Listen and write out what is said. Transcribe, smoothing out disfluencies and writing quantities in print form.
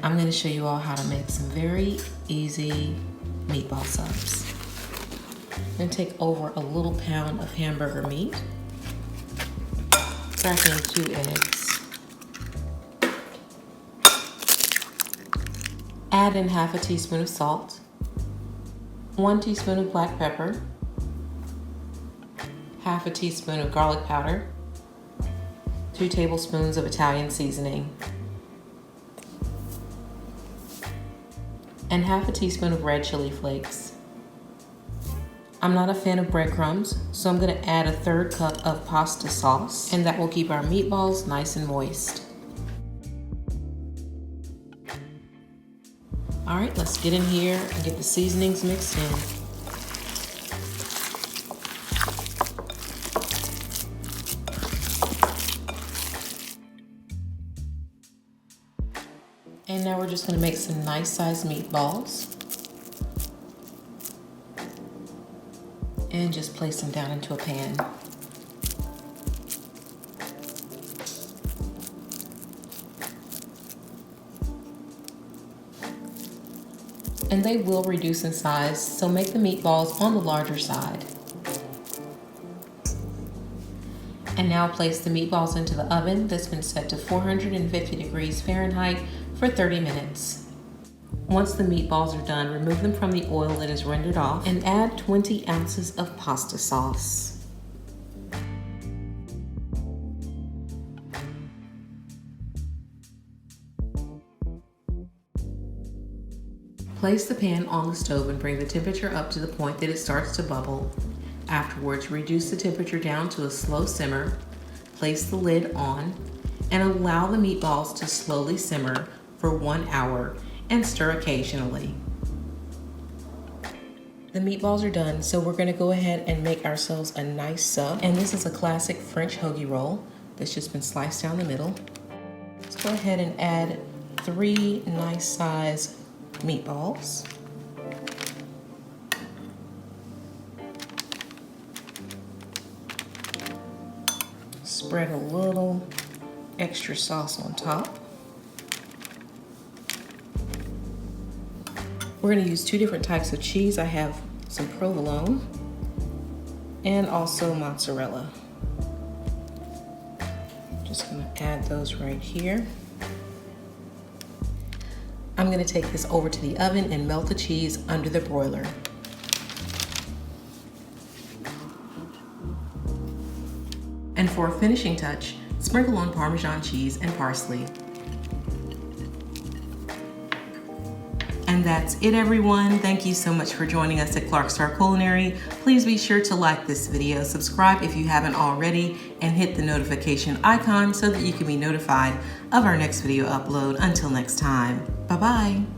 I'm going to show you all how to make some very easy meatball subs. I'm going to take over a little pound of hamburger meat, crack in 2 eggs, add in half a teaspoon of salt, 1 teaspoon of black pepper, half a teaspoon of garlic powder, 2 tablespoons of Italian seasoning, and half a teaspoon of red chili flakes. I'm not a fan of breadcrumbs, so I'm going to add a 1/3 cup of pasta sauce, and that will keep our meatballs nice and moist. All right, let's get in here and get the seasonings mixed in. And now we're just going to make some nice sized meatballs. And just place them down into a pan. And they will reduce in size, so make the meatballs on the larger side. And now place the meatballs into the oven that's been set to 450 degrees Fahrenheit for 30 minutes. Once the meatballs are done, remove them from the oil that is rendered off and add 20 ounces of pasta sauce. Place the pan on the stove and bring the temperature up to the point that it starts to bubble. Afterwards, reduce the temperature down to a slow simmer, place the lid on, and allow the meatballs to slowly simmer for 1 hour and stir occasionally. The meatballs are done, so we're going to go ahead and make ourselves a nice sub. And this is a classic French hoagie roll that's just been sliced down the middle. Let's go ahead and add 3 nice size meatballs. Spread a little extra sauce on top. We're going to use 2 different types of cheese. I have some provolone and also mozzarella. Just going to add those right here. I'm going to take this over to the oven and melt the cheese under the broiler. And for a finishing touch, sprinkle on Parmesan cheese and parsley. And that's it, everyone. Thank you so much for joining us at Clark Star Culinary. Please be sure to like this video, subscribe if you haven't already, and hit the notification icon so that you can be notified of our next video upload. Until next time, bye-bye.